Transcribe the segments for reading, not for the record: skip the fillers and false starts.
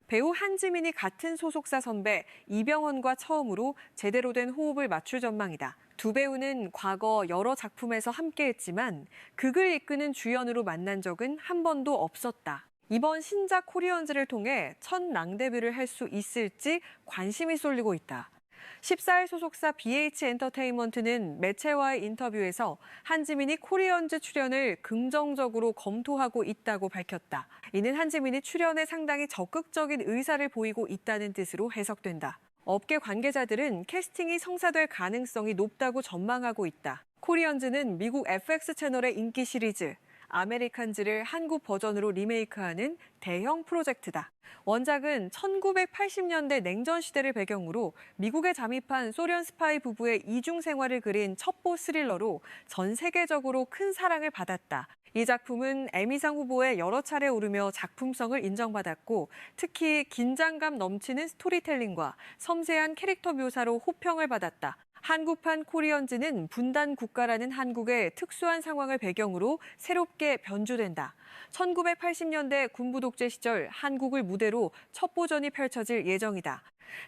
배우 한지민이 같은 소속사 선배 이병헌과 처음으로 제대로 된 호흡을 맞출 전망이다. 두 배우는 과거 여러 작품에서 함께했지만 극을 이끄는 주연으로 만난 적은 한 번도 없었다. 이번 신작 코리언즈를 통해 첫 랑데뷔를 할 수 있을지 관심이 쏠리고 있다. 14일 소속사 BH 엔터테인먼트는 매체와의 인터뷰에서 한지민이 코리언즈 출연을 긍정적으로 검토하고 있다고 밝혔다. 이는 한지민이 출연에 상당히 적극적인 의사를 보이고 있다는 뜻으로 해석된다. 업계 관계자들은 캐스팅이 성사될 가능성이 높다고 전망하고 있다. 코리언즈는 미국 FX 채널의 인기 시리즈 아메리칸즈를 한국 버전으로 리메이크하는 대형 프로젝트다. 원작은 1980년대 냉전 시대를 배경으로 미국에 잠입한 소련 스파이 부부의 이중 생활을 그린 첩보 스릴러로 전 세계적으로 큰 사랑을 받았다. 이 작품은 에미상 후보에 여러 차례 오르며 작품성을 인정받았고 특히 긴장감 넘치는 스토리텔링과 섬세한 캐릭터 묘사로 호평을 받았다. 한국판 코리언즈는 분단 국가라는 한국의 특수한 상황을 배경으로 새롭게 변주된다. 1980년대 군부 독재 시절 한국을 무대로 첩보전이 펼쳐질 예정이다.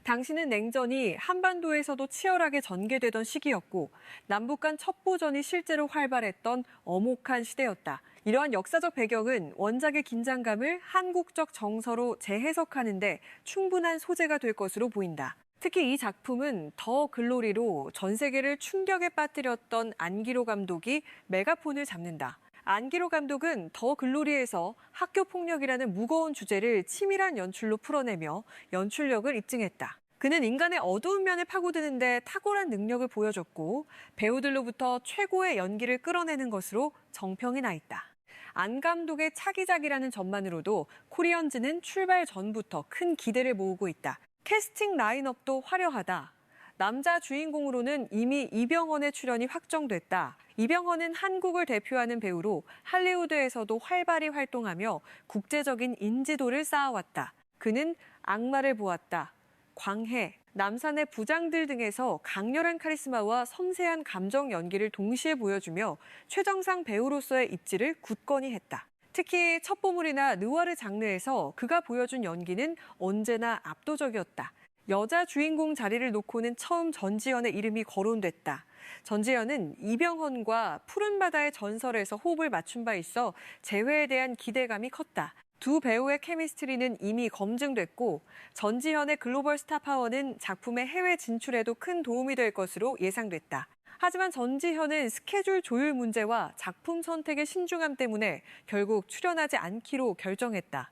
당시는 냉전이 한반도에서도 치열하게 전개되던 시기였고 남북 간 첩보전이 실제로 활발했던 엄혹한 시대였다. 이러한 역사적 배경은 원작의 긴장감을 한국적 정서로 재해석하는 데 충분한 소재가 될 것으로 보인다. 특히 이 작품은 더 글로리로 전 세계를 충격에 빠뜨렸던 안기로 감독이 메가폰을 잡는다. 안기로 감독은 더 글로리에서 학교 폭력이라는 무거운 주제를 치밀한 연출로 풀어내며 연출력을 입증했다. 그는 인간의 어두운 면을 파고드는 데 탁월한 능력을 보여줬고 배우들로부터 최고의 연기를 끌어내는 것으로 정평이 나 있다. 안 감독의 차기작이라는 점만으로도 코리언즈는 출발 전부터 큰 기대를 모으고 있다. 캐스팅 라인업도 화려하다. 남자 주인공으로는 이미 이병헌의 출연이 확정됐다. 이병헌은 한국을 대표하는 배우로 할리우드에서도 활발히 활동하며 국제적인 인지도를 쌓아왔다. 그는 악마를 보았다, 광해, 남산의 부장들 등에서 강렬한 카리스마와 섬세한 감정 연기를 동시에 보여주며 최정상 배우로서의 입지를 굳건히 했다. 특히 첩보물이나 느와르 장르에서 그가 보여준 연기는 언제나 압도적이었다. 여자 주인공 자리를 놓고는 처음 전지현의 이름이 거론됐다. 전지현은 이병헌과 푸른 바다의 전설에서 호흡을 맞춘 바 있어 재회에 대한 기대감이 컸다. 두 배우의 케미스트리는 이미 검증됐고 전지현의 글로벌 스타 파워는 작품의 해외 진출에도 큰 도움이 될 것으로 예상됐다. 하지만 전지현은 스케줄 조율 문제와 작품 선택의 신중함 때문에 결국 출연하지 않기로 결정했다.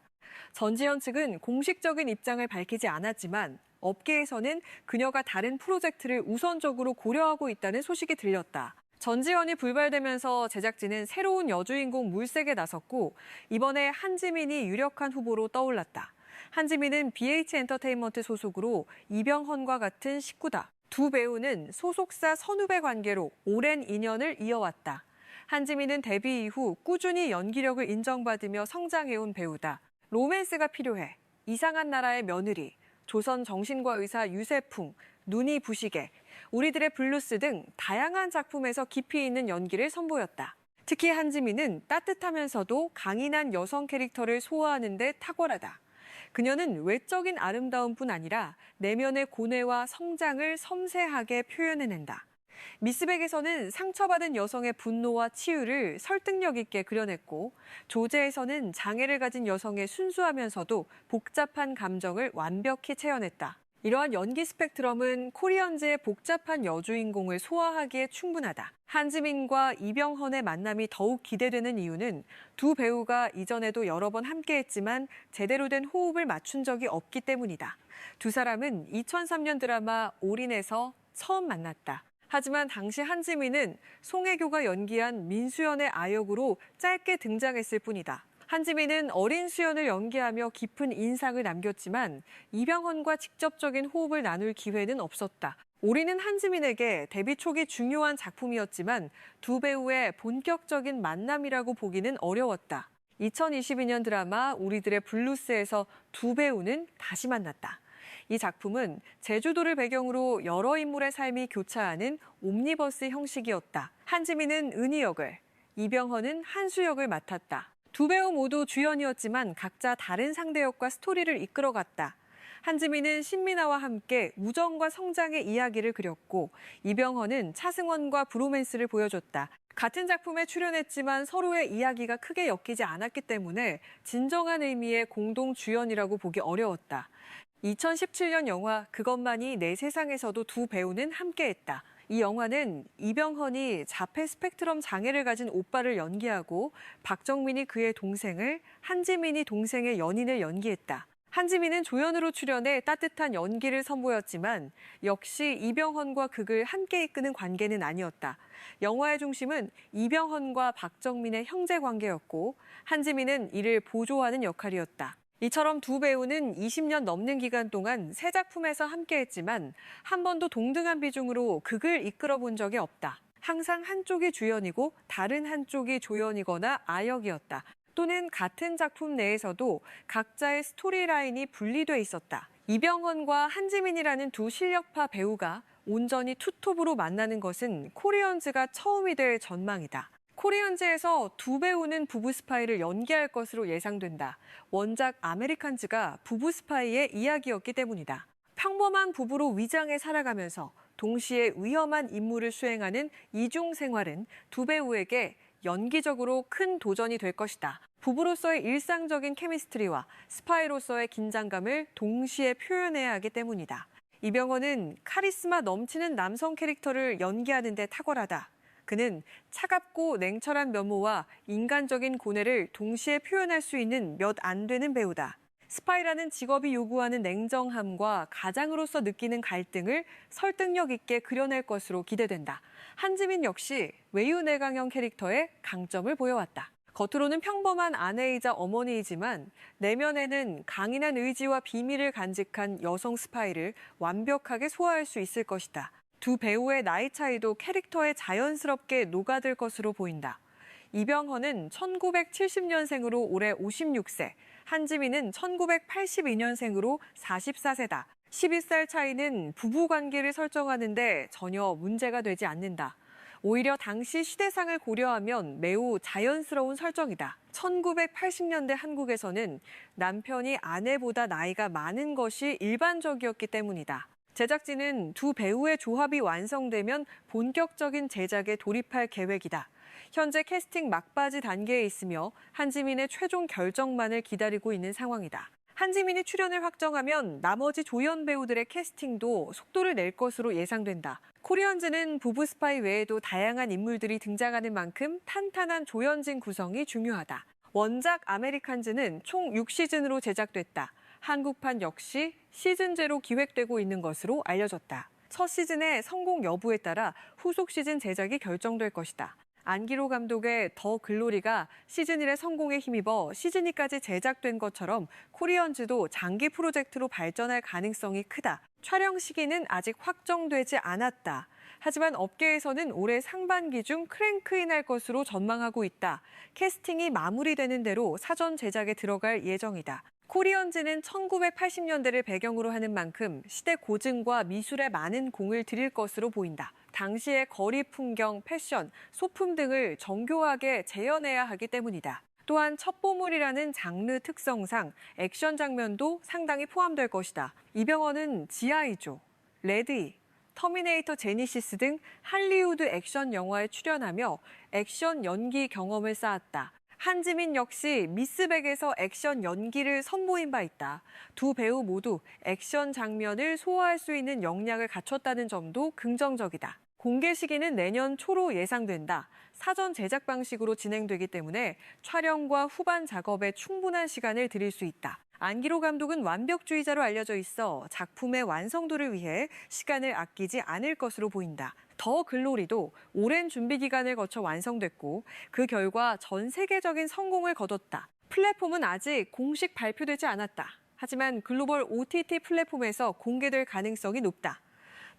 전지현 측은 공식적인 입장을 밝히지 않았지만 업계에서는 그녀가 다른 프로젝트를 우선적으로 고려하고 있다는 소식이 들렸다. 전지현이 불발되면서 제작진은 새로운 여주인공 물색에 나섰고 이번에 한지민이 유력한 후보로 떠올랐다. 한지민은 BH 엔터테인먼트 소속으로 이병헌과 같은 식구다. 두 배우는 소속사 선후배 관계로 오랜 인연을 이어왔다. 한지민은 데뷔 이후 꾸준히 연기력을 인정받으며 성장해온 배우다. 로맨스가 필요해, 이상한 나라의 며느리, 조선 정신과 의사 유세풍, 눈이 부시게, 우리들의 블루스 등 다양한 작품에서 깊이 있는 연기를 선보였다. 특히 한지민은 따뜻하면서도 강인한 여성 캐릭터를 소화하는 데 탁월하다. 그녀는 외적인 아름다움뿐 아니라 내면의 고뇌와 성장을 섬세하게 표현해낸다. 미스백에서는 상처받은 여성의 분노와 치유를 설득력 있게 그려냈고 조제에서는 장애를 가진 여성의 순수하면서도 복잡한 감정을 완벽히 채워냈다. 이러한 연기 스펙트럼은 코리언즈의 복잡한 여주인공을 소화하기에 충분하다. 한지민과 이병헌의 만남이 더욱 기대되는 이유는 두 배우가 이전에도 여러 번 함께했지만 제대로 된 호흡을 맞춘 적이 없기 때문이다. 두 사람은 2003년 드라마 올인에서 처음 만났다. 하지만 당시 한지민은 송혜교가 연기한 민수연의 아역으로 짧게 등장했을 뿐이다. 한지민은 어린 수연을 연기하며 깊은 인상을 남겼지만 이병헌과 직접적인 호흡을 나눌 기회는 없었다. 올인은 한지민에게 데뷔 초기 중요한 작품이었지만 두 배우의 본격적인 만남이라고 보기는 어려웠다. 2022년 드라마 우리들의 블루스에서 두 배우는 다시 만났다. 이 작품은 제주도를 배경으로 여러 인물의 삶이 교차하는 옴니버스 형식이었다. 한지민은 은희 역을, 이병헌은 한수 역을 맡았다. 두 배우 모두 주연이었지만 각자 다른 상대역과 스토리를 이끌어갔다. 한지민은 신민아와 함께 우정과 성장의 이야기를 그렸고 이병헌은 차승원과 브로맨스를 보여줬다. 같은 작품에 출연했지만 서로의 이야기가 크게 엮이지 않았기 때문에 진정한 의미의 공동 주연이라고 보기 어려웠다. 2017년 영화 그것만이 내 세상에서도 두 배우는 함께했다. 이 영화는 이병헌이 자폐 스펙트럼 장애를 가진 오빠를 연기하고 박정민이 그의 동생을, 한지민이 동생의 연인을 연기했다. 한지민은 조연으로 출연해 따뜻한 연기를 선보였지만 역시 이병헌과 극을 함께 이끄는 관계는 아니었다. 영화의 중심은 이병헌과 박정민의 형제 관계였고 한지민은 이를 보조하는 역할이었다. 이처럼 두 배우는 20년 넘는 기간 동안 세 작품에서 함께했지만 한 번도 동등한 비중으로 극을 이끌어 본 적이 없다. 항상 한쪽이 주연이고 다른 한쪽이 조연이거나 아역이었다. 또는 같은 작품 내에서도 각자의 스토리라인이 분리돼 있었다. 이병헌과 한지민이라는 두 실력파 배우가 온전히 투톱으로 만나는 것은 코리언즈가 처음이 될 전망이다. 코리언즈에서 두 배우는 부부 스파이를 연기할 것으로 예상된다. 원작 아메리칸즈가 부부 스파이의 이야기였기 때문이다. 평범한 부부로 위장해 살아가면서 동시에 위험한 임무를 수행하는 이중 생활은 두 배우에게 연기적으로 큰 도전이 될 것이다. 부부로서의 일상적인 케미스트리와 스파이로서의 긴장감을 동시에 표현해야 하기 때문이다. 이병헌은 카리스마 넘치는 남성 캐릭터를 연기하는 데 탁월하다. 그는 차갑고 냉철한 면모와 인간적인 고뇌를 동시에 표현할 수 있는 몇 안 되는 배우다. 스파이라는 직업이 요구하는 냉정함과 가장으로서 느끼는 갈등을 설득력 있게 그려낼 것으로 기대된다. 한지민 역시 외유내강형 캐릭터의 강점을 보여왔다. 겉으로는 평범한 아내이자 어머니이지만 내면에는 강인한 의지와 비밀을 간직한 여성 스파이를 완벽하게 소화할 수 있을 것이다. 두 배우의 나이 차이도 캐릭터에 자연스럽게 녹아들 것으로 보인다. 이병헌은 1970년생으로 올해 56세, 한지민은 1982년생으로 44세다. 11살 차이는 부부 관계를 설정하는 데 전혀 문제가 되지 않는다. 오히려 당시 시대상을 고려하면 매우 자연스러운 설정이다. 1980년대 한국에서는 남편이 아내보다 나이가 많은 것이 일반적이었기 때문이다. 제작진은 두 배우의 조합이 완성되면 본격적인 제작에 돌입할 계획이다. 현재 캐스팅 막바지 단계에 있으며 한지민의 최종 결정만을 기다리고 있는 상황이다. 한지민이 출연을 확정하면 나머지 조연 배우들의 캐스팅도 속도를 낼 것으로 예상된다. 코리언즈는 부부 스파이 외에도 다양한 인물들이 등장하는 만큼 탄탄한 조연진 구성이 중요하다. 원작 아메리칸즈는 총 6시즌으로 제작됐다. 한국판 역시 시즌제로 기획되고 있는 것으로 알려졌다. 첫 시즌의 성공 여부에 따라 후속 시즌 제작이 결정될 것이다. 안기로 감독의 더 글로리가 시즌1의 성공에 힘입어 시즌2까지 제작된 것처럼 코리언즈도 장기 프로젝트로 발전할 가능성이 크다. 촬영 시기는 아직 확정되지 않았다. 하지만 업계에서는 올해 상반기 중 크랭크인할 것으로 전망하고 있다. 캐스팅이 마무리되는 대로 사전 제작에 들어갈 예정이다. 코리언즈는 1980년대를 배경으로 하는 만큼 시대 고증과 미술에 많은 공을 들일 것으로 보인다. 당시의 거리 풍경, 패션, 소품 등을 정교하게 재현해야 하기 때문이다. 또한 첩보물이라는 장르 특성상 액션 장면도 상당히 포함될 것이다. 이병헌은 지아이조, 레드이, 터미네이터 제니시스 등 할리우드 액션 영화에 출연하며 액션 연기 경험을 쌓았다. 한지민 역시 미스백에서 액션 연기를 선보인 바 있다. 두 배우 모두 액션 장면을 소화할 수 있는 역량을 갖췄다는 점도 긍정적이다. 공개 시기는 내년 초로 예상된다. 사전 제작 방식으로 진행되기 때문에 촬영과 후반 작업에 충분한 시간을 들일 수 있다. 안기로 감독은 완벽주의자로 알려져 있어 작품의 완성도를 위해 시간을 아끼지 않을 것으로 보인다. 더 글로리도 오랜 준비 기간을 거쳐 완성됐고 그 결과 전 세계적인 성공을 거뒀다. 플랫폼은 아직 공식 발표되지 않았다. 하지만 글로벌 OTT 플랫폼에서 공개될 가능성이 높다.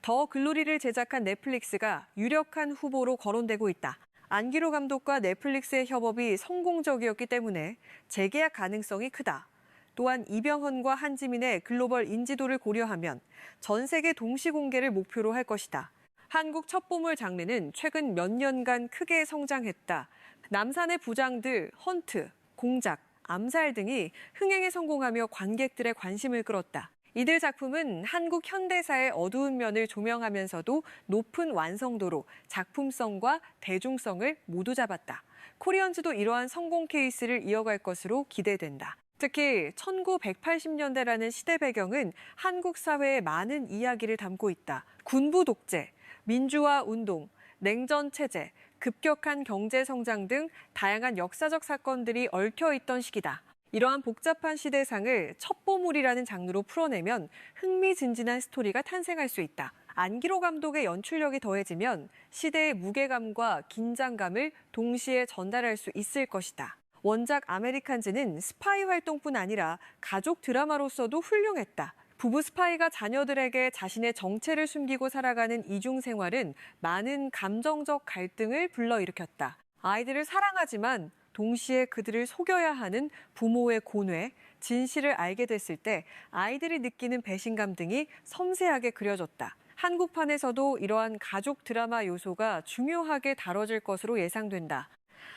더 글로리를 제작한 넷플릭스가 유력한 후보로 거론되고 있다. 안기로 감독과 넷플릭스의 협업이 성공적이었기 때문에 재계약 가능성이 크다. 또한 이병헌과 한지민의 글로벌 인지도를 고려하면 전 세계 동시 공개를 목표로 할 것이다. 한국 첩보물 장르는 최근 몇 년간 크게 성장했다. 남산의 부장들, 헌트, 공작, 암살 등이 흥행에 성공하며 관객들의 관심을 끌었다. 이들 작품은 한국 현대사의 어두운 면을 조명하면서도 높은 완성도로 작품성과 대중성을 모두 잡았다. 코리언즈도 이러한 성공 케이스를 이어갈 것으로 기대된다. 특히 1980년대라는 시대 배경은 한국 사회의 많은 이야기를 담고 있다. 군부 독재, 민주화 운동, 냉전 체제, 급격한 경제 성장 등 다양한 역사적 사건들이 얽혀 있던 시기다. 이러한 복잡한 시대상을 첩보물이라는 장르로 풀어내면 흥미진진한 스토리가 탄생할 수 있다. 안기로 감독의 연출력이 더해지면 시대의 무게감과 긴장감을 동시에 전달할 수 있을 것이다. 원작 아메리칸즈는 스파이 활동뿐 아니라 가족 드라마로서도 훌륭했다. 부부 스파이가 자녀들에게 자신의 정체를 숨기고 살아가는 이중 생활은 많은 감정적 갈등을 불러일으켰다. 아이들을 사랑하지만 동시에 그들을 속여야 하는 부모의 고뇌, 진실을 알게 됐을 때 아이들이 느끼는 배신감 등이 섬세하게 그려졌다. 한국판에서도 이러한 가족 드라마 요소가 중요하게 다뤄질 것으로 예상된다.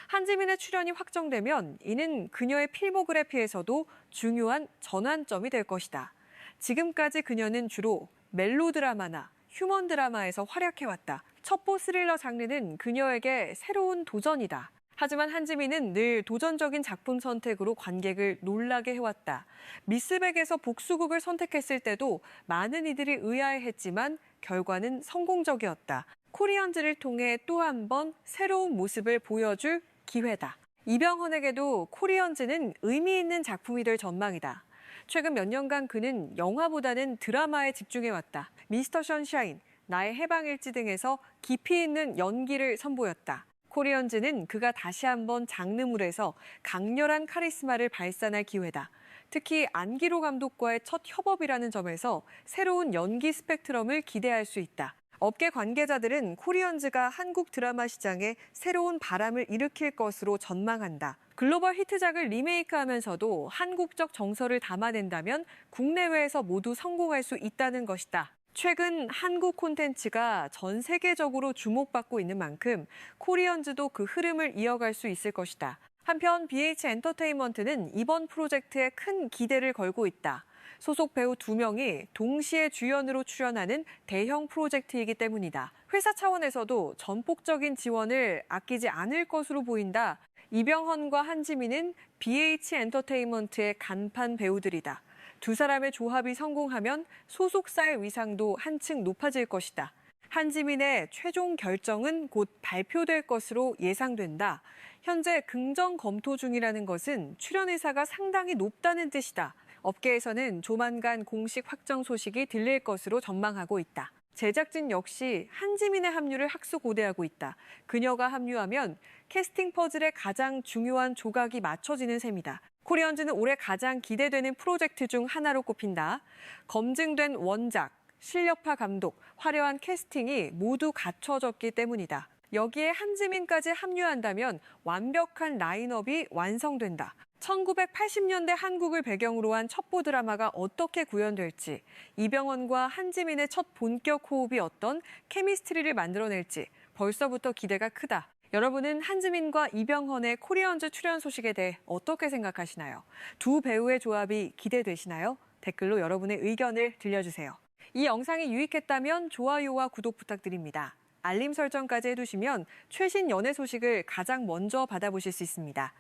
한지민의 출연이 확정되면 이는 그녀의 필모그래피에서도 중요한 전환점이 될 것이다. 지금까지 그녀는 주로 멜로드라마나 휴먼 드라마에서 활약해왔다. 첩보 스릴러 장르는 그녀에게 새로운 도전이다. 하지만 한지민은 늘 도전적인 작품 선택으로 관객을 놀라게 해왔다. 미스백에서 복수극을 선택했을 때도 많은 이들이 의아해했지만 결과는 성공적이었다. 코리언즈를 통해 또 한 번 새로운 모습을 보여줄 기회다. 이병헌에게도 코리언즈는 의미 있는 작품이 될 전망이다. 최근 몇 년간 그는 영화보다는 드라마에 집중해왔다. 미스터 션샤인, 나의 해방일지 등에서 깊이 있는 연기를 선보였다. 코리언즈는 그가 다시 한번 장르물에서 강렬한 카리스마를 발산할 기회다. 특히 안기로 감독과의 첫 협업이라는 점에서 새로운 연기 스펙트럼을 기대할 수 있다. 업계 관계자들은 코리언즈가 한국 드라마 시장에 새로운 바람을 일으킬 것으로 전망한다. 글로벌 히트작을 리메이크하면서도 한국적 정서를 담아낸다면 국내외에서 모두 성공할 수 있다는 것이다. 최근 한국 콘텐츠가 전 세계적으로 주목받고 있는 만큼 코리언즈도 그 흐름을 이어갈 수 있을 것이다. 한편 BH 엔터테인먼트는 이번 프로젝트에 큰 기대를 걸고 있다. 소속 배우 2명이 동시에 주연으로 출연하는 대형 프로젝트이기 때문이다. 회사 차원에서도 전폭적인 지원을 아끼지 않을 것으로 보인다. 이병헌과 한지민은 BH 엔터테인먼트의 간판 배우들이다. 두 사람의 조합이 성공하면 소속사의 위상도 한층 높아질 것이다. 한지민의 최종 결정은 곧 발표될 것으로 예상된다. 현재 긍정 검토 중이라는 것은 출연 의사가 상당히 높다는 뜻이다. 업계에서는 조만간 공식 확정 소식이 들릴 것으로 전망하고 있다. 제작진 역시 한지민의 합류를 학수고대하고 있다. 그녀가 합류하면 캐스팅 퍼즐의 가장 중요한 조각이 맞춰지는 셈이다. 코리언즈는 올해 가장 기대되는 프로젝트 중 하나로 꼽힌다. 검증된 원작, 실력파 감독, 화려한 캐스팅이 모두 갖춰졌기 때문이다. 여기에 한지민까지 합류한다면 완벽한 라인업이 완성된다. 1980년대 한국을 배경으로 한 첩보 드라마가 어떻게 구현될지, 이병헌과 한지민의 첫 본격 호흡이 어떤 케미스트리를 만들어낼지 벌써부터 기대가 크다. 여러분은 한지민과 이병헌의 코리언즈 출연 소식에 대해 어떻게 생각하시나요? 두 배우의 조합이 기대되시나요? 댓글로 여러분의 의견을 들려주세요. 이 영상이 유익했다면 좋아요와 구독 부탁드립니다. 알림 설정까지 해두시면 최신 연예 소식을 가장 먼저 받아보실 수 있습니다.